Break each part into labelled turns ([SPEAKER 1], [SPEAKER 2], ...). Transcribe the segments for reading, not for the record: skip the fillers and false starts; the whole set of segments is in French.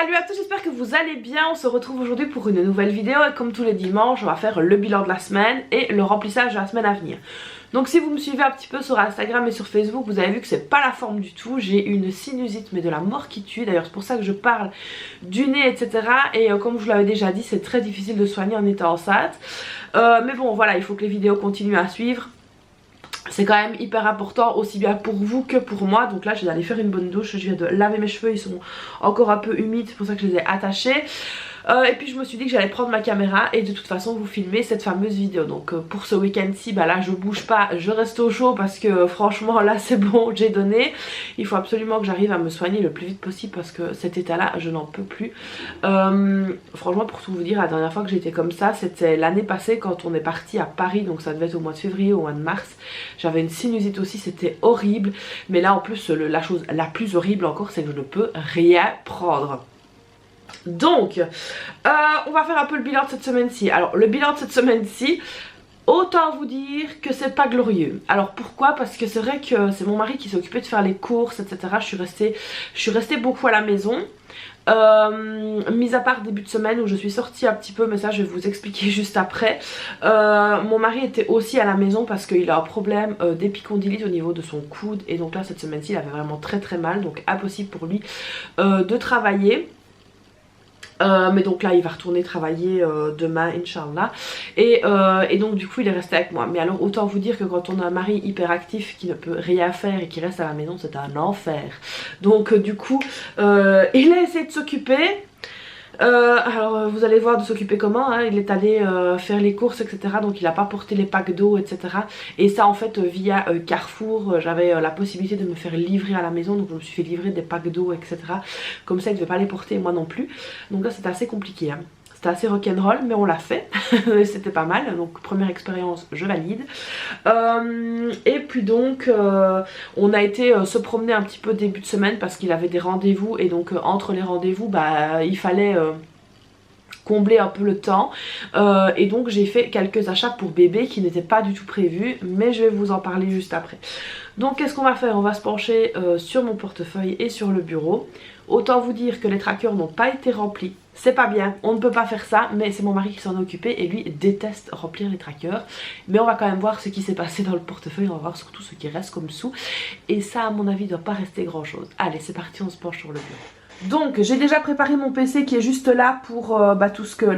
[SPEAKER 1] Salut à tous, j'espère que vous allez bien. On se retrouve aujourd'hui pour une nouvelle vidéo et comme tous les dimanches on va faire le bilan de la semaine et le remplissage de la semaine à venir. Donc si vous me suivez un petit peu sur Instagram et sur Facebook, vous avez vu que c'est pas la forme du tout. J'ai une sinusite mais de la mort qui tue. D'ailleurs c'est pour ça que je parle du nez etc. Et comme je vous l'avais déjà dit, c'est très difficile de soigner en étant enceinte. Mais bon voilà, il faut que les vidéos continuent à suivre. C'est quand même hyper important aussi bien pour vous que pour moi. Donc là je vais aller faire une bonne douche. Je viens de laver mes cheveux, ils sont encore un peu humides, c'est pour ça que je les ai attachés. Et puis je me suis dit que j'allais prendre ma caméra et de toute façon vous filmer cette fameuse vidéo. Donc pour ce week-end-ci, bah là je bouge pas, je reste au chaud parce que franchement là c'est bon, j'ai donné. Il faut absolument que j'arrive à me soigner le plus vite possible parce que cet état-là je n'en peux plus. Franchement pour tout vous dire, la dernière fois que j'étais comme ça c'était l'année passée quand on est parti à Paris. Donc ça devait être au mois de février ou au mois de mars. J'avais une sinusite aussi, c'était horrible. Mais là en plus la chose la plus horrible encore c'est que je ne peux rien prendre. Donc on va faire un peu le bilan de cette semaine-ci. Alors le bilan de cette semaine-ci, autant vous dire que c'est pas glorieux. Alors pourquoi? Parce que c'est vrai que c'est mon mari qui s'est occupé de faire les courses etc. Je suis restée beaucoup à la maison. Mis à part début de semaine où je suis sortie un petit peu, mais ça je vais vous expliquer juste après. Mon mari était aussi à la maison parce qu'il a un problème d'épicondylite au niveau de son coude. Et donc là cette semaine-ci il avait vraiment très très mal. Donc impossible pour lui de travailler. Mais donc là il va retourner travailler demain Inch'Allah et donc du coup il est resté avec moi. Mais alors autant vous dire que quand on a un mari hyperactif qui ne peut rien faire et qui reste à la maison, c'est un enfer. Donc du coup il a essayé de s'occuper. Alors vous allez voir de s'occuper comment, hein. Il est allé faire les courses etc. Donc il n'a pas porté les packs d'eau etc. Et ça en fait via Carrefour j'avais la possibilité de me faire livrer à la maison. Donc je me suis fait livrer des packs d'eau etc. Comme ça il ne devait pas les porter et moi non plus. Donc là c'était assez compliqué hein. C'était assez rock'n'roll mais on l'a fait. C'était pas mal. Donc première expérience je valide. Et puis donc on a été se promener un petit peu début de semaine parce qu'il avait des rendez-vous. Et donc entre les rendez-vous bah il fallait combler un peu le temps et donc j'ai fait quelques achats pour bébé qui n'étaient pas du tout prévus, mais je vais vous en parler juste après. Donc qu'est-ce qu'on va faire? On va se pencher sur mon portefeuille et sur le bureau. Autant vous dire que les trackers n'ont pas été remplis. C'est pas bien, on ne peut pas faire ça, mais c'est mon mari qui s'en est occupé et lui déteste remplir les trackers. Mais on va quand même voir ce qui s'est passé dans le portefeuille, on va voir surtout ce qui reste comme sous. Et ça à mon avis ne doit pas rester grand chose. Allez c'est parti, on se penche sur le bureau. Donc j'ai déjà préparé mon PC qui est juste là pour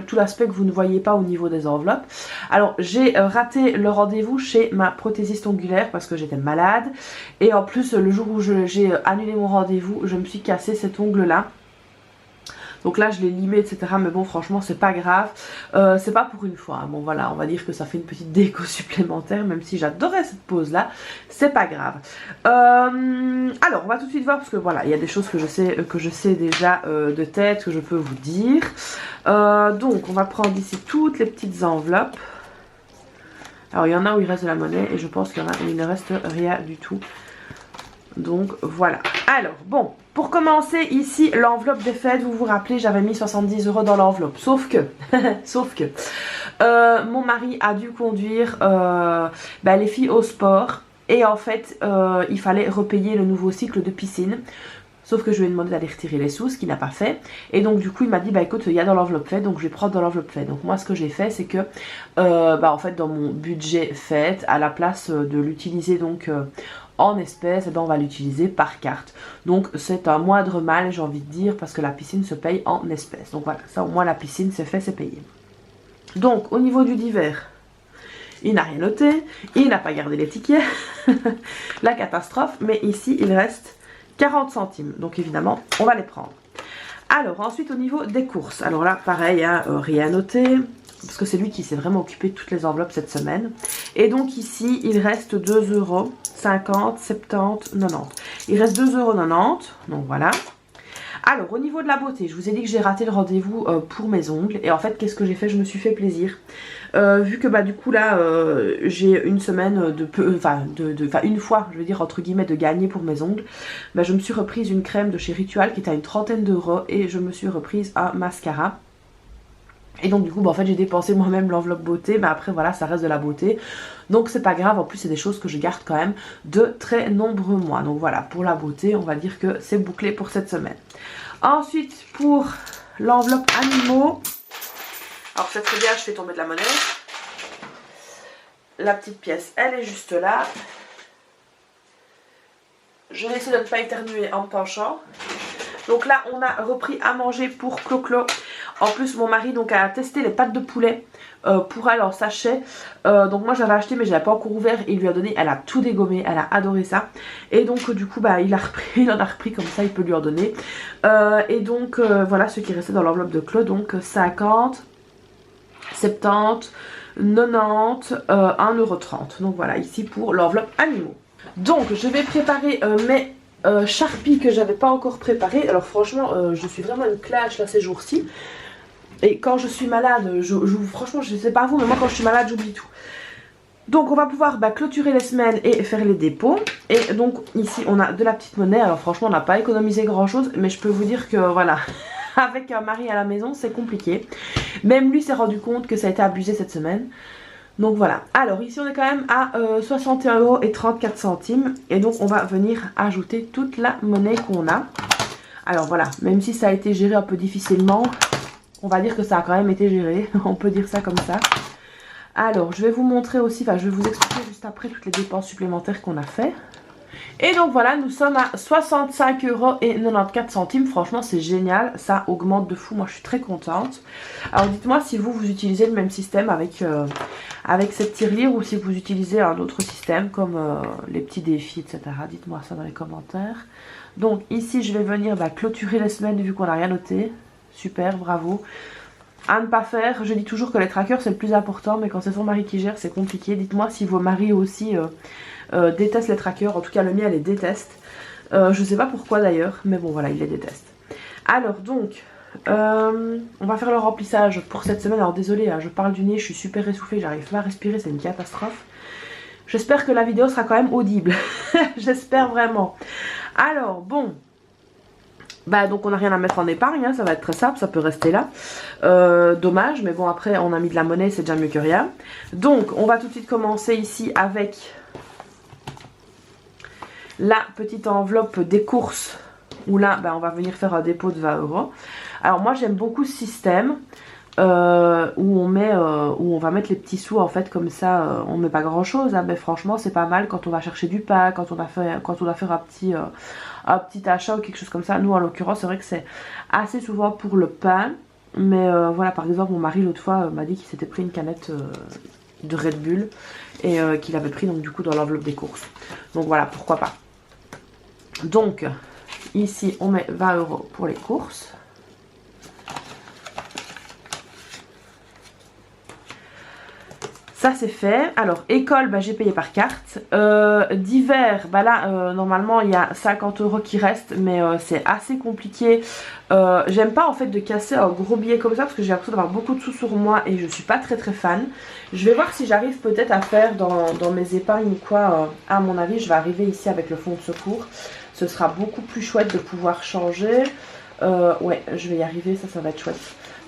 [SPEAKER 1] tout l'aspect que vous ne voyez pas au niveau des enveloppes. Alors j'ai raté le rendez-vous chez ma prothésiste ongulaire parce que j'étais malade. Et en plus le jour où j'ai annulé mon rendez-vous, je me suis cassé cet ongle là. Donc là je l'ai limé etc. Mais bon franchement c'est pas grave. C'est pas pour une fois. Bon voilà, on va dire que ça fait une petite déco supplémentaire. Même si j'adorais cette pose là. C'est pas grave. Alors on va tout de suite voir parce que voilà, il y a des choses que je sais déjà de tête que je peux vous dire. Donc on va prendre ici toutes les petites enveloppes. Alors il y en a où il reste de la monnaie. Et je pense qu'il y en a où il ne reste rien du tout. Donc voilà. Alors bon, pour commencer ici l'enveloppe des fêtes, vous vous rappelez j'avais mis 70 € dans l'enveloppe. Sauf que mon mari a dû conduire les filles au sport. Et en fait il fallait repayer le nouveau cycle de piscine. Sauf que je lui ai demandé d'aller retirer les sous, ce qu'il n'a pas fait. Et donc du coup il m'a dit bah écoute il y a dans l'enveloppe fête, donc je vais prendre dans l'enveloppe fête. Donc moi ce que j'ai fait c'est que en fait dans mon budget fête, à la place de l'utiliser donc en espèces, on va l'utiliser par carte. Donc c'est un moindre mal j'ai envie de dire parce que la piscine se paye en espèces. Donc voilà, ça au moins la piscine c'est fait, c'est payé. Donc au niveau du divers, il n'a rien noté, il n'a pas gardé les tickets, la catastrophe, mais ici il reste 40 centimes, donc évidemment on va les prendre. Alors ensuite au niveau des courses, alors là pareil, hein, rien noté, parce que c'est lui qui s'est vraiment occupé de toutes les enveloppes cette semaine. Et donc ici il reste 2 €, 50, 70, 90. Il reste 2,90 €, donc voilà. Alors au niveau de la beauté, je vous ai dit que j'ai raté le rendez-vous pour mes ongles. Et en fait qu'est-ce que j'ai fait? Je me suis fait plaisir. Vu que du coup là j'ai une semaine une fois je veux dire entre guillemets de gagner pour mes ongles. Je me suis reprise une crème de chez Ritual qui est à une trentaine d'euros. Et je me suis reprise un mascara. Et donc du coup en fait j'ai dépensé moi-même l'enveloppe beauté. Mais après voilà ça reste de la beauté. Donc c'est pas grave, en plus c'est des choses que je garde quand même de très nombreux mois. Donc voilà, pour la beauté on va dire que c'est bouclé pour cette semaine. Ensuite pour l'enveloppe animaux. Alors c'est très bien, je fais tomber de la monnaie. La petite pièce, elle est juste là. Je vais essayer de ne pas éternuer en me penchant. Donc là, on a repris à manger pour Clo-Clo. En plus, mon mari donc a testé les pâtes de poulet pour elle en sachet. Donc moi, j'avais acheté mais je l'avais pas encore ouvert. Il lui a donné, elle a tout dégommé, elle a adoré ça. Et donc du coup, bah, il en a repris comme ça, il peut lui en donner. Et donc voilà ce qui restait dans l'enveloppe de Clo. Donc 50, 70, 90, 1,30 €. Donc voilà, ici pour l'enveloppe animaux. Donc je vais préparer mes Sharpie que j'avais pas encore préparé. Alors franchement je suis vraiment une clash là ces jours-ci. Et quand je suis malade, franchement je sais pas vous, mais moi quand je suis malade j'oublie tout. Donc on va pouvoir clôturer les semaines et faire les dépôts. Et donc ici on a de la petite monnaie. Alors franchement on n'a pas économisé grand chose, mais je peux vous dire que voilà, avec un mari à la maison c'est compliqué. Même lui s'est rendu compte que ça a été abusé cette semaine. Donc voilà, alors ici on est quand même à 61,34 €. Et donc on va venir ajouter toute la monnaie qu'on a. Alors voilà, même si ça a été géré un peu difficilement, on va dire que ça a quand même été géré. On peut dire ça comme ça. Alors je vais vous montrer aussi, enfin je vais vous expliquer juste après toutes les dépenses supplémentaires qu'on a fait. Et donc voilà, nous sommes à 65,94 €. Franchement c'est génial, ça augmente de fou, moi je suis très contente. Alors dites-moi si vous utilisez le même système avec cette tirelire ou si vous utilisez un autre système comme les petits défis, etc. Dites-moi ça dans les commentaires. Donc ici je vais venir clôturer les semaines vu qu'on n'a rien noté. Super, bravo. À ne pas faire, je dis toujours que les trackers c'est le plus important, mais quand c'est son mari qui gère c'est compliqué. Dites-moi si vos maris aussi détestent les trackers, en tout cas le mien les déteste. Je sais pas pourquoi d'ailleurs, mais bon voilà, il les déteste. Alors donc, on va faire le remplissage pour cette semaine. Alors désolée, hein, je parle du nez, je suis super essoufflée, j'arrive pas à respirer, c'est une catastrophe. J'espère que la vidéo sera quand même audible. J'espère vraiment. Alors bon, donc on n'a rien à mettre en épargne, hein, ça va être très simple, ça peut rester là. Dommage, mais bon après on a mis de la monnaie, c'est déjà mieux que rien. Donc on va tout de suite commencer ici avec la petite enveloppe des courses. Où là on va venir faire un dépôt de 20 €. Alors moi j'aime beaucoup ce système où on va mettre les petits sous en fait comme ça. On met pas grand chose hein, mais franchement c'est pas mal quand on va chercher du pain, quand on doit faire un petit achat ou quelque chose comme ça. Nous en l'occurrence c'est vrai que c'est assez souvent pour le pain. Mais voilà, par exemple mon mari l'autre fois m'a dit qu'il s'était pris une canette de Red Bull et qu'il avait pris donc du coup dans l'enveloppe des courses. Donc voilà, pourquoi pas. Donc ici on met 20 € pour les courses. Ça c'est fait. Alors école, j'ai payé par carte. Divers, là normalement il y a 50 € qui restent, mais c'est assez compliqué. J'aime pas en fait de casser un gros billet comme ça parce que j'ai l'impression d'avoir beaucoup de sous sur moi et je suis pas très fan. Je vais voir si j'arrive peut-être à faire dans mes épargnes ou quoi. À mon avis je vais arriver ici avec le fonds de secours. Ce sera beaucoup plus chouette de pouvoir changer. Ouais, je vais y arriver, ça va être chouette.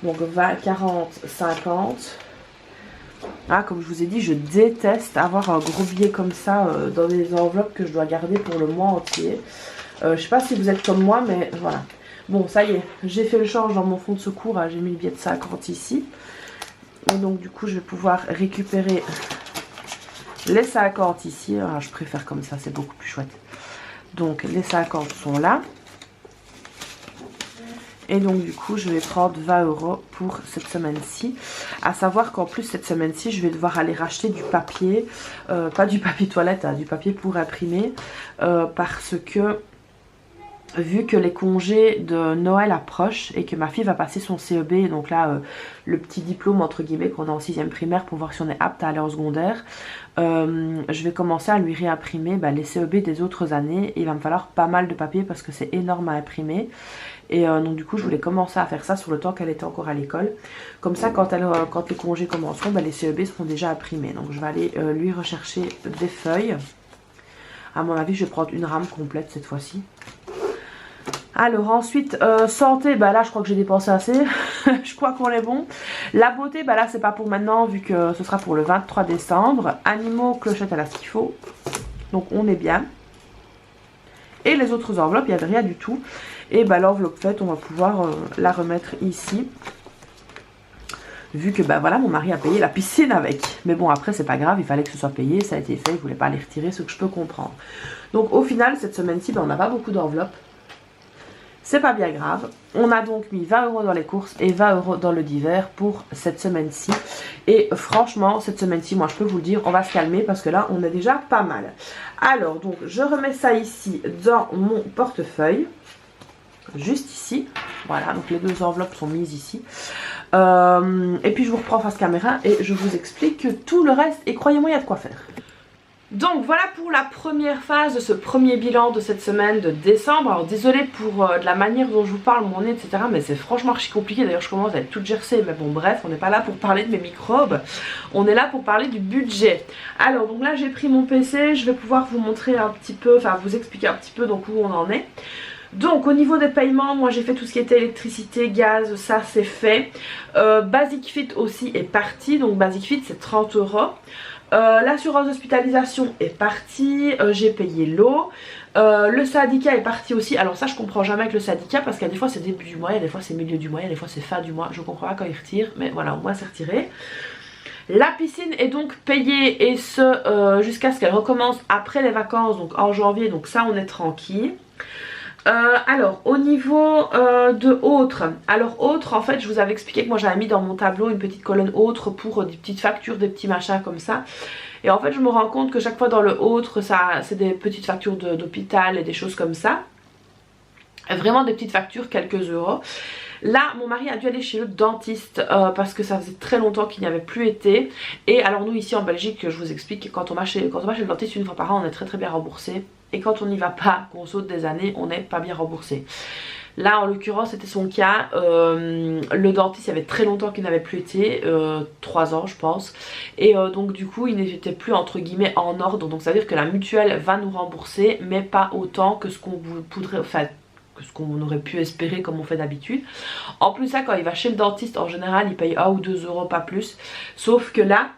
[SPEAKER 1] Donc 20, 40, 50. Ah, comme je vous ai dit, je déteste avoir un gros billet comme ça dans des enveloppes que je dois garder pour le mois entier. Je sais pas si vous êtes comme moi, mais voilà. Bon, ça y est, j'ai fait le change dans mon fonds de secours. J'ai mis le billet de 50 ici. Et donc, du coup, je vais pouvoir récupérer les 50 ici. Ah, je préfère comme ça, c'est beaucoup plus chouette. Donc, les 50 sont là. Et donc du coup je vais prendre 20 € pour cette semaine-ci. À savoir qu'en plus cette semaine-ci je vais devoir aller racheter du papier. Pas du papier toilette, hein, du papier pour imprimer. Parce que vu que les congés de Noël approchent et que ma fille va passer son CEB, donc là le petit diplôme entre guillemets qu'on a en 6e primaire pour voir si on est apte à aller en secondaire, je vais commencer à lui réimprimer les CEB des autres années. Et il va me falloir pas mal de papier parce que c'est énorme à imprimer. Et donc du coup je voulais commencer à faire ça sur le temps qu'elle était encore à l'école. Comme ça quand les congés commenceront, les CEB seront déjà imprimés. Donc je vais aller lui rechercher des feuilles. À mon avis je vais prendre une rame complète cette fois-ci. Alors ensuite santé, là je crois que j'ai dépensé assez. Je crois qu'on est bon. La beauté, là c'est pas pour maintenant vu que ce sera pour le 23 décembre. Animaux, clochette, elle a ce qu'il faut. Donc on est bien. Et les autres enveloppes, il n'y avait rien du tout. Et bah l'enveloppe faite, on va pouvoir la remettre ici. Vu que bah voilà, mon mari a payé la piscine avec. Mais bon, après c'est pas grave, il fallait que ce soit payé, ça a été fait, il voulait pas les retirer, ce que je peux comprendre. Donc au final, cette semaine-ci, bah, on n'a pas beaucoup d'enveloppes. C'est pas bien grave. On a donc mis 20 € dans les courses et 20 € dans le divers pour cette semaine-ci. Et franchement, cette semaine-ci, moi je peux vous le dire, on va se calmer parce que là, on est déjà pas mal. Alors, donc, je remets ça ici dans mon portefeuille. Juste ici. Voilà, donc les deux enveloppes sont mises ici. Et puis je vous reprends face caméra et je vous explique tout le reste. Et croyez-moi, il y a de quoi faire. Donc voilà pour la première phase de ce premier bilan de cette semaine de décembre. Alors désolée pour de la manière dont je vous parle, mon nez, etc. Mais c'est franchement archi compliqué. D'ailleurs je commence à être toute gercée. Mais bon bref, on n'est pas là pour parler de mes microbes. On est là pour parler du budget. Alors donc là j'ai pris mon PC. Je vais pouvoir vous montrer un petit peu, enfin vous expliquer un petit peu donc où on en est. Donc au niveau des paiements, moi j'ai fait tout ce qui était électricité, gaz, ça c'est fait. Basic Fit aussi est parti. Donc Basic Fit c'est 30 €. L'assurance d'hospitalisation est partie, j'ai payé l'eau, le syndicat est parti aussi. Alors ça je comprends jamais avec le syndicat parce qu'il y a des fois c'est début du mois, il y a des fois c'est milieu du mois, il y a des fois c'est fin du mois, je comprends pas quand ils retirent, mais voilà au moins c'est retiré. La piscine est donc payée et ce jusqu'à ce qu'elle recommence après les vacances, donc en janvier, donc ça on est tranquille. Alors au niveau de autres, alors autres en fait je vous avais expliqué que moi j'avais mis dans mon tableau une petite colonne autre pour des petites factures, des petits machins comme ça. Et en fait je me rends compte que chaque fois dans le autre c'est des petites factures d'hôpital et des choses comme ça. Vraiment des petites factures, quelques euros. Là mon mari a dû aller chez le dentiste parce que ça faisait très longtemps qu'il n'y avait plus été. Et alors nous ici en Belgique, je vous explique, quand on va chez le dentiste une fois par an on est très bien remboursé. Et quand on n'y va pas, qu'on saute des années, on n'est pas bien remboursé. Là en l'occurrence c'était son cas. Le dentiste il y avait très longtemps qu'il n'avait plus été, 3 ans je pense. Et donc du coup il n'était plus entre guillemets en ordre. Donc ça veut dire que la mutuelle va nous rembourser, mais pas autant que ce qu'on voudrait, enfin que ce qu'on aurait pu espérer comme on fait d'habitude. En plus ça, quand il va chez le dentiste en général il paye 1 ou 2 €, pas plus. Sauf que là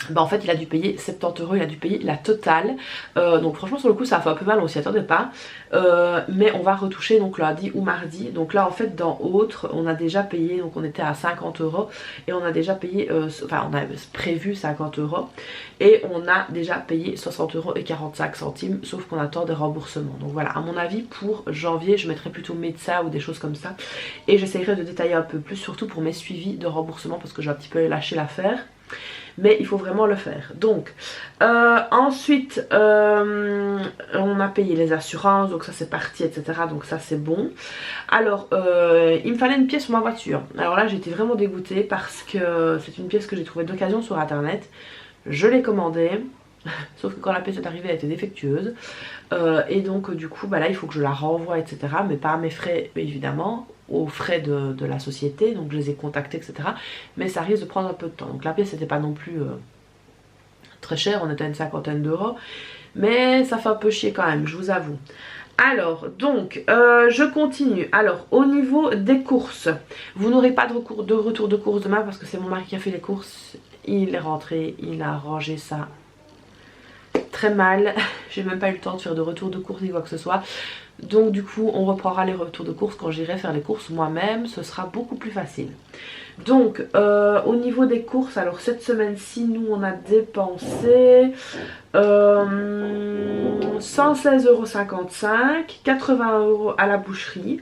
[SPEAKER 1] bah en fait il a dû payer 70 €, il a dû payer la totale. Donc franchement sur le coup ça a fait un peu mal, on s'y attendait pas. Mais on va retoucher donc lundi ou mardi. Donc là en fait dans autres on a déjà payé, donc on était à 50 € et on a déjà payé, enfin on a prévu 50 € et on a déjà payé 60,45 €, sauf qu'on attend des remboursements. Donc voilà, à mon avis pour janvier je mettrai plutôt médecin ou des choses comme ça. Et j'essaierai de détailler un peu plus, surtout pour mes suivis de remboursement parce que j'ai un petit peu lâché l'affaire. Mais il faut vraiment le faire. Donc ensuite on a payé les assurances, donc ça c'est parti, etc. Donc ça c'est bon. Alors il me fallait une pièce pour ma voiture. Alors là j'étais vraiment dégoûtée parce que c'est une pièce que j'ai trouvée d'occasion sur internet. Je l'ai commandée. Sauf que quand la pièce est arrivée elle était défectueuse. Et donc du coup bah là il faut que je la renvoie, etc. Mais pas à mes frais évidemment, aux frais de la société. Donc je les ai contactés, etc. Mais ça risque de prendre un peu de temps. Donc la pièce n'était pas non plus très chère, on était à une 50aine d'euros. Mais ça fait un peu chier quand même, je vous avoue. Alors donc je continue. Alors au niveau des courses, vous n'aurez pas de retour de course demain parce que c'est mon mari qui a fait les courses. Il est rentré, il a rangé ça très mal. J'ai même pas eu le temps de faire de retour de course ni quoi que ce soit. Donc du coup on reprendra les retours de course quand j'irai faire les courses moi-même. Ce sera beaucoup plus facile. Donc au niveau des courses, alors cette semaine-ci nous on a dépensé 116,55 €, 80 € à la boucherie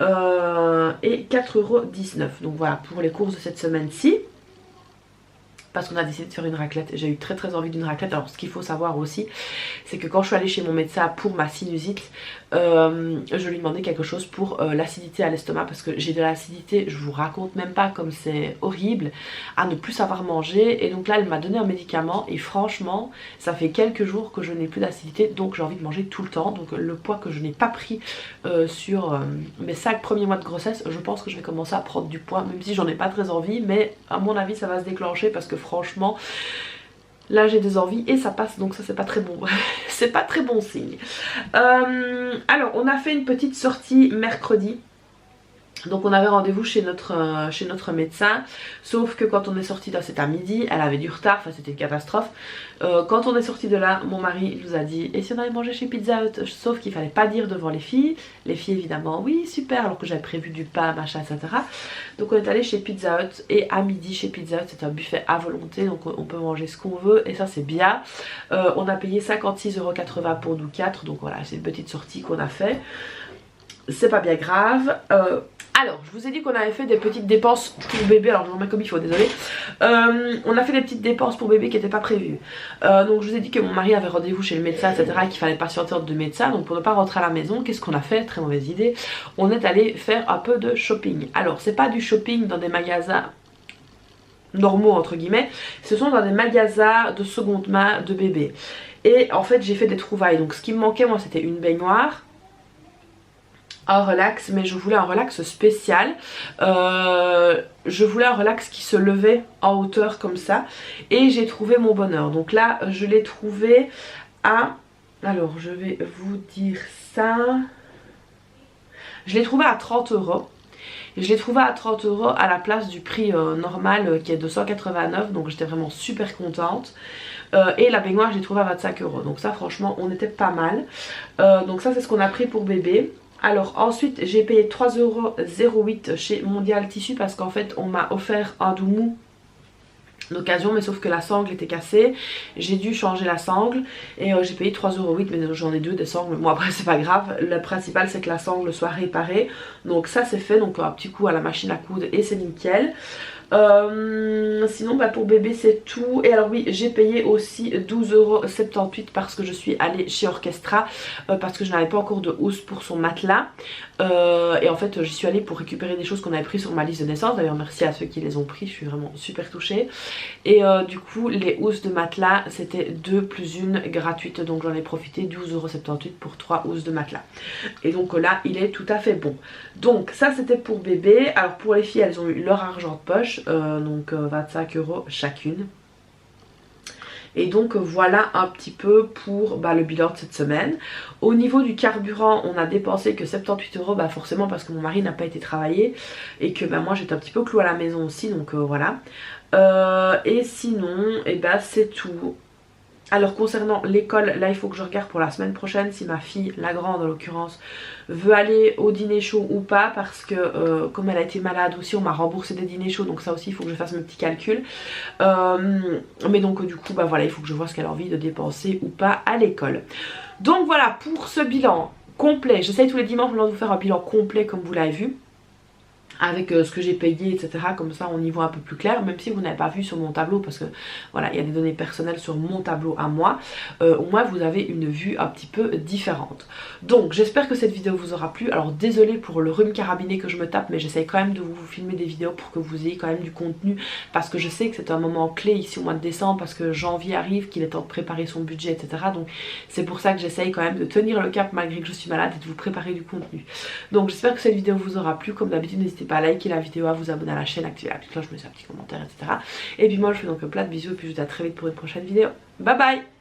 [SPEAKER 1] et 4,19 €. Donc voilà pour les courses de cette semaine-ci. Parce qu'on a décidé de faire une raclette. J'ai eu très envie d'une raclette. Alors ce qu'il faut savoir aussi, c'est que quand je suis allée chez mon médecin pour ma sinusite, je lui demandais quelque chose pour l'acidité à l'estomac. Parce que j'ai de l'acidité, je vous raconte même pas comme c'est horrible, à ne plus savoir manger. Et donc là elle m'a donné un médicament et franchement ça fait quelques jours que je n'ai plus d'acidité. Donc j'ai envie de manger tout le temps. Donc le poids que je n'ai pas pris sur mes 5 premiers mois de grossesse, je pense que je vais commencer à prendre du poids. Même si j'en ai pas très envie, mais à mon avis ça va se déclencher parce que franchement là j'ai des envies et ça passe, donc ça c'est pas très bon. C'est pas très bon signe. Alors on a fait une petite sortie mercredi. Donc on avait rendez-vous chez notre médecin, sauf que quand on est sorti de là, c'était à midi, elle avait du retard, enfin c'était une catastrophe. Quand on est sorti de là, mon mari nous a dit et si on allait manger chez Pizza Hut, sauf qu'il fallait pas dire devant les filles évidemment oui super, alors que j'avais prévu du pain machin etc. Donc on est allé chez Pizza Hut et à midi chez Pizza Hut c'est un buffet à volonté, donc on peut manger ce qu'on veut et ça c'est bien. On a payé 56,80 € pour nous 4, donc voilà c'est une petite sortie qu'on a fait. C'est pas bien grave. Alors, je vous ai dit qu'on avait fait des petites dépenses pour bébé. Alors, je vous remets comme il faut, désolé. On a fait des petites dépenses pour bébé qui n'étaient pas prévues. Donc, je vous ai dit que mon mari avait rendez-vous chez le médecin, etc. Et qu'il fallait patienter entre deux médecins. Donc, pour ne pas rentrer à la maison, qu'est-ce qu'on a fait? Très mauvaise idée. On est allé faire un peu de shopping. Alors, c'est pas du shopping dans des magasins normaux, entre guillemets. Ce sont dans des magasins de seconde main de bébé. Et en fait, j'ai fait des trouvailles. Donc, ce qui me manquait, moi, c'était une baignoire, un relax, mais je voulais un relax spécial. Je voulais un relax qui se levait en hauteur comme ça, et j'ai trouvé mon bonheur. Donc là je l'ai trouvé à, alors je vais vous dire ça, je l'ai trouvé à 30 €. Je l'ai trouvé à 30 € à la place du prix normal qui est de 189, donc j'étais vraiment super contente. Et la baignoire je l'ai trouvée à 25 €, donc ça franchement on était pas mal. Donc ça c'est ce qu'on a pris pour bébé. Alors ensuite j'ai payé 3,08 € chez Mondial Tissu parce qu'en fait on m'a offert un doumou d'occasion, mais sauf que la sangle était cassée, j'ai dû changer la sangle et j'ai payé 3,08 €, mais j'en ai deux des sangles, bon après c'est pas grave, le principal c'est que la sangle soit réparée, donc ça c'est fait, donc un petit coup à la machine à coudre et c'est nickel. Sinon bah pour bébé c'est tout. Et alors oui, j'ai payé aussi 12,78 € parce que je suis allée chez Orchestra parce que je n'avais pas encore de housse pour son matelas. Et en fait j'y suis allée pour récupérer des choses qu'on avait pris sur ma liste de naissance. D'ailleurs merci à ceux qui les ont pris, je suis vraiment super touchée. Et du coup les housses de matelas c'était 2 plus 1 gratuite, donc j'en ai profité, 12,78 € pour 3 housses de matelas. Et donc là il est tout à fait bon. Donc ça c'était pour bébé. Alors pour les filles elles ont eu leur argent de poche, donc 25 € chacune. Et donc voilà un petit peu pour le bilan de cette semaine. Au niveau du carburant on a dépensé que 78 € forcément parce que mon mari n'a pas été travailler et que moi j'étais un petit peu clouée à la maison aussi, donc voilà. Et sinon c'est tout. Alors concernant l'école, là il faut que je regarde pour la semaine prochaine si ma fille, la grande en l'occurrence, veut aller au dîner chaud ou pas, parce que comme elle a été malade aussi on m'a remboursé des dîners chauds, donc ça aussi il faut que je fasse mes petits calculs. Mais donc du coup voilà, il faut que je vois ce qu'elle a envie de dépenser ou pas à l'école. Donc voilà pour ce bilan complet. J'essaye tous les dimanches de vous faire un bilan complet comme vous l'avez vu, avec ce que j'ai payé etc, comme ça on y voit un peu plus clair, même si vous n'avez pas vu sur mon tableau parce que voilà il y a des données personnelles sur mon tableau à moi, au moins vous avez une vue un petit peu différente. Donc j'espère que cette vidéo vous aura plu. Alors désolée pour le rhume carabiné que je me tape, mais j'essaye quand même de vous filmer des vidéos pour que vous ayez quand même du contenu, parce que je sais que c'est un moment clé ici au mois de décembre, parce que janvier arrive, qu'il est temps de préparer son budget etc, donc c'est pour ça que j'essaye quand même de tenir le cap malgré que je suis malade et de vous préparer du contenu. Donc j'espère que cette vidéo vous aura plu. Comme d'habitude n'hésitez pas à liker la vidéo, à vous abonner à la chaîne, activer la petite cloche, me laisser un petit commentaire etc. Et puis moi je fais donc plein de bisous et puis je vous dis à très vite pour une prochaine vidéo. Bye bye.